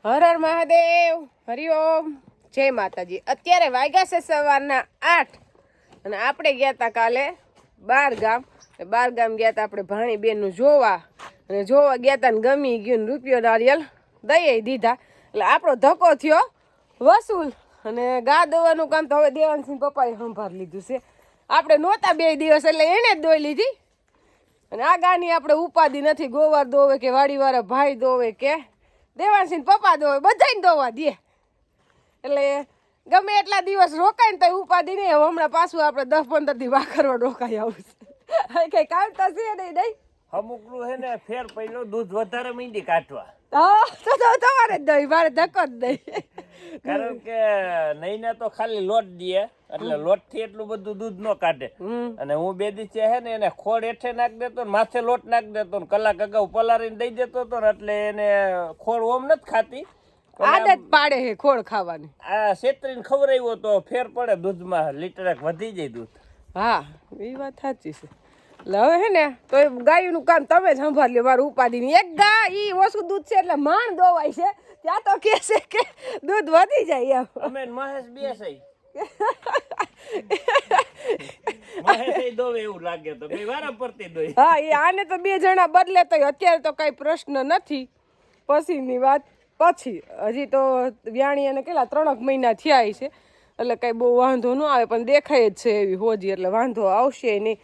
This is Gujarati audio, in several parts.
હર હર મહાદેવ, હરિઓમ, જય માતાજી। અત્યારે વાગ્યા છે સવારના 8 અને આપણે ગયા હતા કાલે બાર ગામ ગયા હતા આપણે ભાણી બેનનું જોવા અને જોવા ગયા હતા ને ગમી ગયું ને રૂપિયો નારિયેલ દઈ દીધા એટલે આપણો ધક્કો થયો વસૂલ અને ગા દોવાનું કામ તો હવે દેવાનસિંહ પપ્પાએ સંભાળ લીધું છે। આપણે નહોતા 2 દિવસ એટલે એણે જ દોઈ લીધી અને આ ગાની આપણે ઉપાધિ નથી, ગોવાર દોવે કે વાડીવાળા ભાઈ દોવે કે દેવાનસિંહ પપ્પા દોવે બધાને દોવા દે એટલે ગમે એટલા દિવસ રોકાય ને તો ઉપાધિ નહીં। હમણાં પાછું આપણે 10-15 દી વાખરવા રોકાઈ આવું છે કઈ કામ તો છે નહીં અમુકનું હે ને ફેર પહેલો દૂધ વધારે મીંડી કાઢવા હા તો તમારે જ દઈ મારે ધક્કો જ દઈ કારણ કે નહીં ને તો ખાલી લોટ દે એટલે લોટ થી એટલું બધું દૂધ ન કાઢે અને હું 2 દિવસે હે ને એને ખોડ હેઠે નાખ દેતો ને માથે લોટ નાખ દેતો ને કલાક અગાઉ પલારીને દઈ દેતો હતો ને એટલે એને ખોડ ઓમ નથી ખાતી, આદત પાડે હે ખોડ ખાવાની। આ છેતરીને ખવડાવ્યો તો ફેર પડે દૂધમાં, લીટરેક વધી જાય દૂધ। હા એ વાત સાચી છે। એટલે હવે હે ને તો ગાયનું કામ તમે જ સંભાળ લ્યો, મારું ઉપાધિ નહીં। એક ગા ઈ ઓછું દૂધ છે એટલે માણ દોવાય છે, ત્યાં તો કે છે કે દૂધ વધી જાય એમ। અમે મહેશ બે સહી મહેશ દોવે એવું લાગે તો બે વારા પરથી દોય। હા એ આને તો 2 જણા બદલે તો અત્યારે તો કઈ પ્રશ્ન નથી, પછીની વાત પછી। હજી તો વ્યાણી અને કેટલા 3 મહિના થયા છે એટલે કઈ બહુ વાંધો ન આવે, પણ દેખાય જ છે એવી હોજી એટલે વાંધો આવશે નહીં।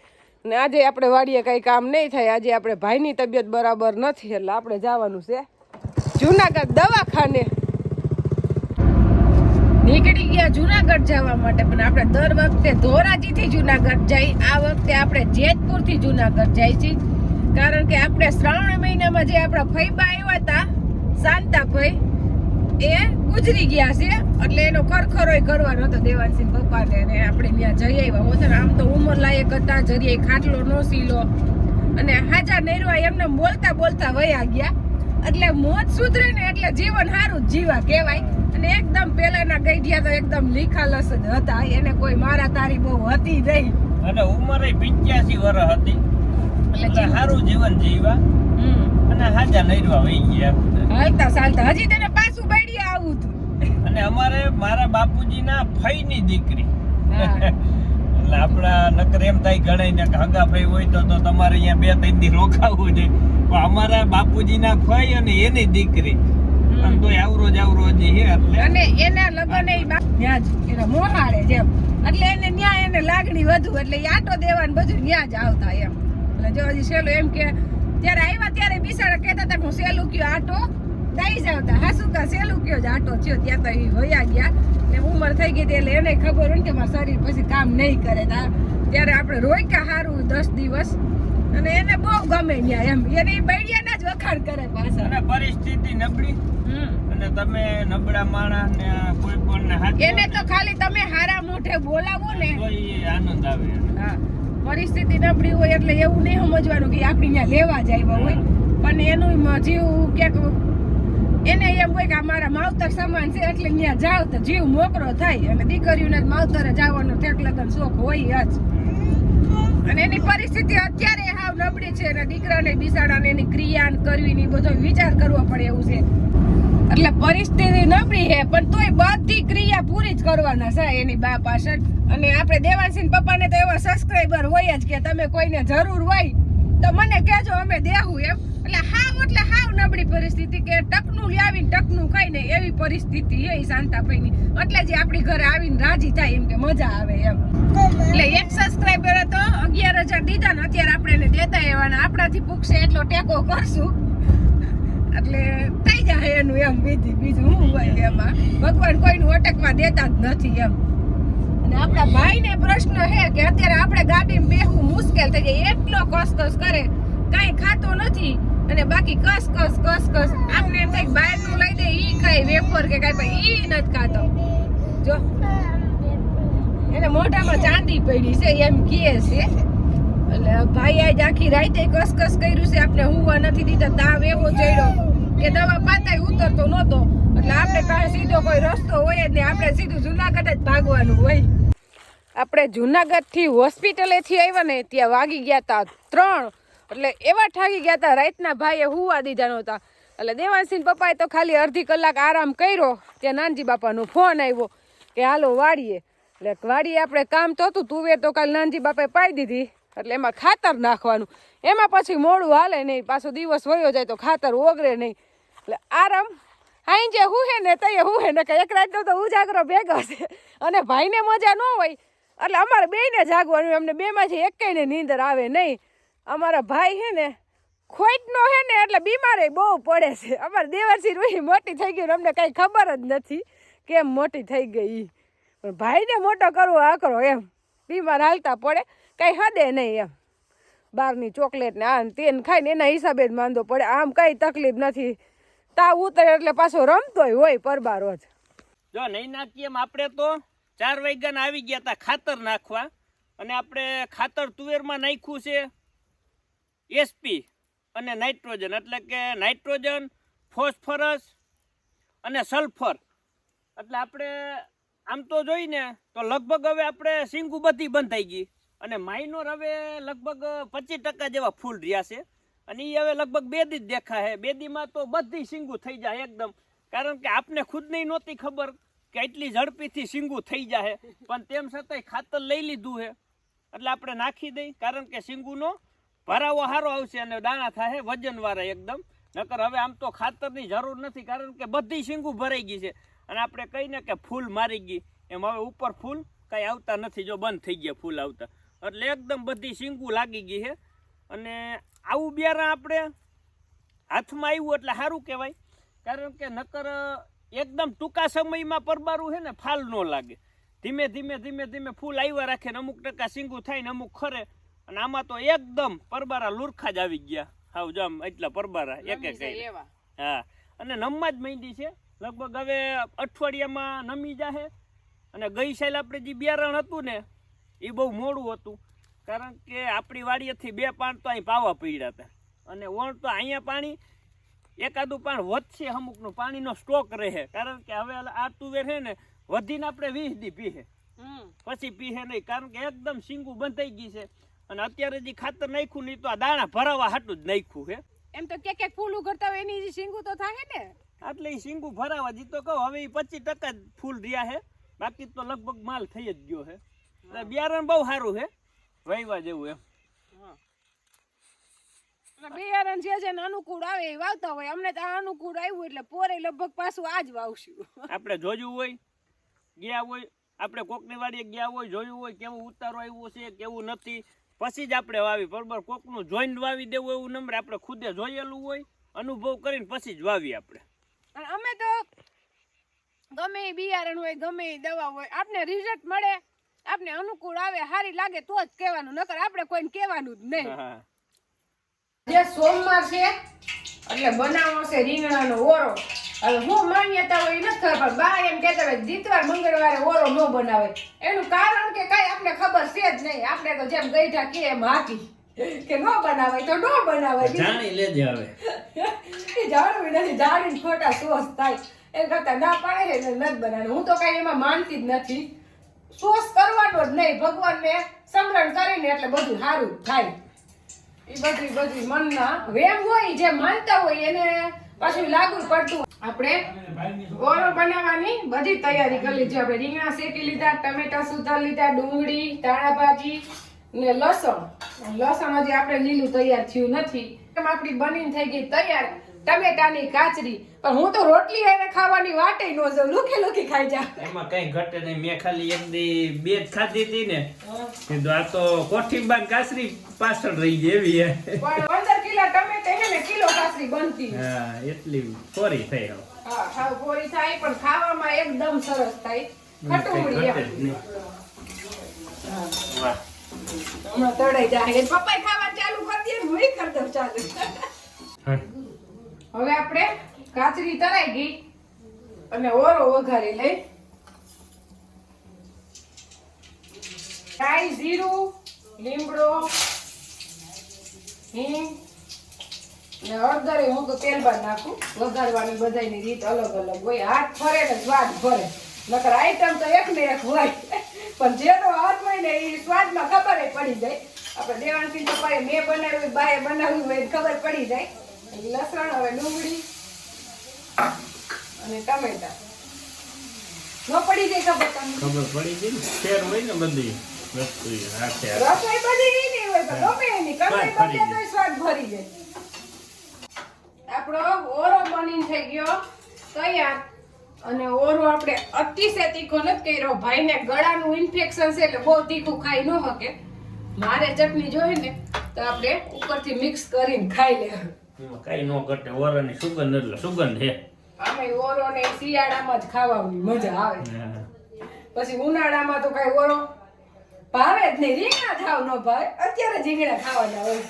અને આજે આપણે વાડીએ કઈ કામ નહીં થાય, આજે આપણે ભાઈની તબિયત બરાબર નથી એટલે આપણે જવાનું છે જુનાગઢ દવાખાને। નીકળી ગયા જુનાગઢ જવા માટે, પણ આપણે દર વખતે ધોરાજીથી જુનાગઢ જઈ, આ વખતે આપણે જેતપુરથી જુનાગઢ જાય છીએ કારણ કે આપણે શ્રાવણ મહિનામાં જે આપણા ફઈબા આવ્યા હતા શાંતાભાઈ એ ગુજરી ગયા છે એટલે એનો ખરખરોય કરવાનો હતો દેવાનસિંહ પપ્પાને અને આપણે ત્યાં જઈ આવ્યા હોત ને। આમ તો ઉંમર લાયક હતા, જરીએ ખાટલો નો સીલો અને હાજા નૈરવા એમને બોલતા બોલતા વયા ગયા એટલે મોત સુધરે ને એટલે જીવન સારું જ જીવા કહેવાય। અને એકદમ પેલાના ગઈઢિયા તો એકદમ લીખાલસ જ હતા, એને કોઈ મારા તારી બહુ હતી નહીં અને ઉંમરે 85 વર્ષ હતી એટલે સારું જીવન જીવા અને હાજા નૈરવા વહી ગયા હાલતા ચાલતા। હજી તેને પાછું બળી આવું હતું અને અમારે મારા બાપુજીના ફઈની દીકરી એટલે આપણા નકર એમ થાય ગણાય ને હગા ભાઈ હોય તો તમારે અહીંયા 2-3 દી રોકાવું છે, પણ અમારા બાપુજીના ફઈ અને એની દીકરી આમ તો આવરો જ છે એટલે અને એના લગન એ ત્યાં જ એના મોહાળે જેમ એટલે એને ન્યા એને લાગણી વધુ એટલે આટો દેવાનું બધું ન્યા જ આવતા એમ। એટલે જો હજી સેલો એમ કે ત્યારે આવ્યા ત્યારે બિસાડા કહેતા હતા હું સેલું કયો આટો દઈ જાવતા, હા શું કા સેલું કયો જ આટો થયો, ત્યાં તો એ વયા ગયા ને ઉંમર થઈ ગઈ એટલે એને ખબર હોય ને કે મારું શરીર પછી કામ નહીં કરે, ત્યારે આપણે રોક્યા સારું 10 દિવસ અને એને બહુ ગમે ન્યા એમ, એને બૈડિયાના જ વખાણ કરે પાછા। અને પરિસ્થિતિ નબળી અને તમે નબળા માણસ ને કોઈ પણ ને એને તો ખાલી તમે હારા મોઢે બોલાવો ને તો આનંદ આવે। હા પરિસ્થિતિ નબળી હોય એટલે એવું નહીં સમજવાનું કે આપણે ત્યાં લેવા જાય હોય, પણ એનું જીવ ક્યાંક એને એમ હોય કે અમારા માવતર સમાન છે એટલે ત્યાં જાવ તો જીવ મોકરો થાય અને દીકરીઓને માવતરે જવાનો ઠેક લગન શોખ હોય જ। અને એની પરિસ્થિતિ અત્યારે હાવ નબળી છે અને દીકરાને બિસાડાને એની ક્રિયા કરવી ની બધો વિચાર કરવો પડે એવું છે એટલે પરિસ્થિતિ નબળી છે, પણ તોય બધી ક્રિયા પૂરી જ કરવાના છે એની બા પાછળ। અને આપણે દેવાનસિંહ પપ્પાને તો એવા સબસ્ક્રાઈબર હોય જ કે તમે કોઈને જરૂર હોય તો મને કહેજો અમે દેવું એમ, એટલે હાવ નબળી પરિસ્થિતિ કે ટકનું લાવીને ટકનું ખાઈને એવી પરિસ્થિતિ છે શાંતાભાઈની, એટલે જે આપણી ઘરે આવીને રાજી થાય એમ કે મજા આવે એમ। એટલે એક સબસ્ક્રાઈબર તો 11,000 દીધા ને અત્યારે આપણે એને દેતા એવાના, આપણાથી પૂછશે એટલો ટેકો કરશું એટલે થઈ જાય એનું એમ વિધિ, બીજું શું હોય એમાં, ભગવાન કોઈનું અટકવા દેતા જ નથી એમ। અને આપણા ભાઈને પ્રશ્ન છે કે અત્યારે આપણે ગાડીમાં બેહવું મુશ્કેલ થઈ જાય, એટલો કસકસ કરે કાંઈ ખાતો નથી અને બાકી કસ આપણે એમ થાય બહારનું લઈ દે ઈ ખાય વેફર કે કાંઈ પણ ઈ નથી ખાતો, જો એને મોઢામાં ચાંદી પડી છે એમ કહે છે। એટલે ભાઈ આજ આખી રાતે કસકસ કર્યું છે, આપણે હુવા નથી દીધા, તાવ એવો ચડ્યો કે દવા પાતાય ઉતરતો નહોતો એટલે આપણે કાંઈ સીધો કોઈ રસ્તો હોય જ નહીં, આપણે સીધું જુનાગઢ જ ભાગવાનું હોય। આપણે જુનાગઢથી હોસ્પિટલેથી આવ્યા ને ત્યાં વાગી ગયા હતા 3 એટલે એવા ઠાગી ગયા હતા રાતના ભાઈએ હુવા દીધા નહોતા એટલે દેવાંશી પપ્પાએ તો ખાલી અડધી કલાક આરામ કર્યો ત્યાં નાનજી બાપાનો ફોન આવ્યો કે હાલો વાડીએ. એટલે વાડીએ આપણે કામ તો હતું, તુવેર તો કાલે નાનજી બાપાએ પાઈ દીધી, એટલે એમાં ખાતર નાખવાનું. એમાં પછી મોડું હાલે નહીં, પાછો દિવસ વયો જાય તો ખાતર ઓગરે નહીં. એટલે આરામ હાઈ જે હુહે ને તઈએ હુહે ને કે એક રાતનો તો ઉજાગરો ભેગો છે. અને ભાઈને મજા ન હોય એટલે અમારે બેયને જાગવાનું. અમને બેમાંથી એકેયને નીંદર આવે નહીં. અમારા ભાઈ હે ને ખોટનો હે ને એટલે બીમારે બહુ પડે છે. અમારે દેવરસી રૂહી મોટી થઈ ગઈ, અમને કાંઈ ખબર જ નથી કેમ મોટી થઈ ગઈ. પણ ભાઈને મોટો કરવો આકરો એમ, બીમાર હાલતા પડે, કાંઈ હદે નહીં એમ. બહારની ચોકલેટ ને આ તેન ખાઈને એના હિસાબે જ માંદો પડે. આમ કાંઈ તકલીફ નથી. તાવ ઉતરે એટલે પાછો રમતોય હોય પરબાર રોજ. જો નહીં નાખીએ એમ આપણે તો 4 વાગ્યાના આવી ગયા હતા ખાતર નાખવા, અને આપણે ખાતર તુવેરમાં નાખ્યું છે એસપી અને નાઇટ્રોજન, એટલે કે નાઇટ્રોજન, ફોસ્ફરસ અને સલ્ફર. એટલે આપણે આમ તો જોઈને તો લગભગ હવે આપણે સિંગુ બધી બંધ થઈ ગઈ, અને માઇનોર હવે લગભગ 25% જેવા ફૂલ રહ્યા છે. અને એ હવે લગભગ 2 દી જ દેખાય. 2 દીમાં તો બધી સિંગુ થઈ જાય એકદમ, કારણ કે આપને ખુદને નહોતી ખબર કે એટલી ઝડપીથી સિંગુ થઈ જાય. પણ તેમ છતાંય ખાતર લઈ લીધું છે એટલે આપણે નાખી દઈ, કારણ કે સિંગુનો ભરાવો સારો આવશે અને દાણા થાય વજનવાળા એકદમ. નકર હવે આમ તો ખાતરની જરૂર નથી, કારણ કે બધી સિંગુ ભરાઈ ગઈ છે. અને આપણે કહીને કે ફૂલ મારી ગઈ એમ હવે ઉપર ફૂલ કાંઈ આવતા નથી, જો બંધ થઈ ગયા ફૂલ આવતા. એટલે એકદમ બધી સિંગુ લાગી ગઈ છે. અને આવું બિયારણ આપણે હાથમાં આવ્યું એટલે સારું કહેવાય, કારણ કે નકર એકદમ ટૂંકા સમયમાં પરબારું છે ને ફાલ ન લાગે. ધીમે ધીમે ધીમે ધીમે ફૂલ આવ્યા રાખે ને અમુક ટકા સિંગુ થાય ને અમુક ખરે. અને આમાં તો એકદમ પરબારા લુરખા જ આવી ગયા. હાવ જમ એટલા પરબારા એક એક. હા, અને નમવા જ માંડી છે. લગભગ હવે અઠવાડિયામાં નમી જાહે. અને ગઈ સાલ આપણે જે બિયારણ હતું ને એ બહુ મોડું હતું, કારણ કે આપણી વાડીએથી 2 પાણ તો અહીં પાવા પડ્યા હતા. અને વણ તો અહીંયા પાણી એકાદું પાણ વધશે, અમુકનું પાણીનો સ્ટોક રહે, કારણ કે હવે આ તુવેર છે ને વધીને આપણે 20 દી પીહે, પછી પીહે નહીં, કારણ કે એકદમ સિંગુ બંધાઈ ગઈ છે. અને અત્યારે જે ખાતર નાખ્યું નહીં તો આ દાણા ભરાવા હાટું જ નાખ્યું છે. એમ તો કે ફૂલ ઉઘડતા હોય એની સિંગુ તો થાય ને, એટલે એ સિંગુ ભરાવા જી તો કહું હવે 25% જ ફૂલ રહ્યા છે, બાકી તો લગભગ માલ થઈ જ ગયો છે. એટલે બિયારણ બહુ સારું છે, વાયવા જેવું એમ. બિયારણ જે છે ને અનુકૂળ આવે એ વાવતા હોય. અમને તો અનુકૂળ આવ્યું એટલે પોરે લગભગ પાછું આજ વાવશું. આપણે જોયું હોય, ગયા હોય, આપણે કોકની વાડીએ ગયા હોય, જોયું હોય કેવું ઉતારો આવ્યો છે કેવું નથી, પછી જ આપણે વાવી. બરોબર, કોકનું જોઈને વાવી દેવું એવું નંબર આપણે ખુદે જોયેલું હોય, અનુભવ કરીને પછી જ વાવી આપણે. અને અમે તો ગમે બિયારણ હોય ગમે દવા હોય આપને રિઝલ્ટ મળે, આપને અનુકૂળ આવે, સારી લાગે તો જ કહેવાનું, નકર આપણે કોઈને કહેવાનું જ નહીં. જે સોમવાર છે એટલે બનાવો છે રીંગણાનો ઓરો. હવે હું માન્યતા હોય નથી ખબર, પણ બા એમ કહેતા હોય દીતવાર મંગળવારે ઓરો ન બનાવે. એનું કારણ કે કઈ આપણે ખબર છે જ નહીં. આપણે તો જેમ ગઈઠા કે એમ હાકી કે ન બનાવાય તો ન બનાવાય, જાણી લેજે. હવે એ જાણવું નથી, જાણીને ખોટા સોસ થાય એ કરતા ના પાડે છે નથી બનાવે. હું તો કઈ એમાં માનતી જ નથી, સોસ કરવાનો જ નહીં. ભગવાનને સમરણ કરીને એટલે બધું સારું થાય. એ બધી મનના વેમ હોય, જે માનતા હોય એને પાછું લાગુ પડતું. આપણે ઓરો બનાવવાની બધી તૈયારી કરી લીધી. આપણે રીંગણા શેકી લીધા, ટમેટા સુધાર લીધા, ડુંગળી, ધાણા ભાજી ને લસણ હજી આપણે લીલું તૈયાર થયું નથી. આપણી બનીને થઈ ગઈ તૈયાર ટમેટાની કાચરી. પણ હું તો રોટલી એને ખાવાની વાટે ન જાઉં, લુખી લુખી ખાઈ જા. એમાં કઈ ઘટે નહીં. મેં ખાલી એક દી 2 જ ખાધી હતી ને, કીધું આ તો કોઠીબાન કાચરી પાછળ રહી ગઈ એવી હે. પણ 15 કિલો ટમેટે હે ને કિલો કાચરી બનતી. હા, એટલી કોરી થઈ. હા, ખાવ કોરી થાય પણ ખાવામાં એકદમ સરસ થાય, ખટુડી એમ. વાહ, હમણાં તળાઈ જાય. પપ્પાએ ખાવા ચાલુ કરી દે, હું કરી દઉં ચાલુ. હવે આપણે કાચરી તરાઈ ગઈ અને ઓરો વઘારી લઈ. રાઈ, જીરું, લીમડો, હિંગ ને હળદર. હું તો તેલ બાદ નાખું. વઘારવાની બધાની રીત અલગ અલગ હોય. હાથ ફરે ને સ્વાદ ફરે, નકર આઈટમ તો એક ને એક હોય, પણ જેનો હાથ હોય ને એ સ્વાદમાં ખબર પડી જાય. આપણે દેવાંશી પપ્પાએ મેં બનાવ્યું, બાએ બનાવ્યું હોય ખબર પડી જાય. લસણ, હવે ડુંગળી, અને ટમેટા ન પડી જાય ખબર તમને? ખબર પડી ગઈ ને ફેર હોય ને બધી વસ્તુ હાથે રસોઈ બધી ઈ નહીં હોય તો ગમે એની કમાઈ ફરી બધે તો સ્વાદ ભરી જાય. આપણો ઓરો બનીને થઈ ગયો તૈયાર. અને ઓરો આપણે અતિશય તીખો નથી કર્યો. ભાઈને ગળાનું ઇન્ફેક્શન છે એટલે બહુ તીખું ખાઈ ન શકે. મારે ચટણી જોઈએ ને તો આપણે ઉપરથી મિક્સ કરીને ખાઈ લેવું. એમાં કઈ ન ઘટે ઓરાની સુગંધ એટલે સુગંધ છે આમે ઓરો ને શિયાળામાં જ ખાવાની મજા આવે. હા. પછી ઉનાળામાં તો કઈ ઓરો ભાવે જ નહીં. રીંગણા ખાવ ન ભાવે. અત્યારે જ રીંગણા ખાવાના હોય.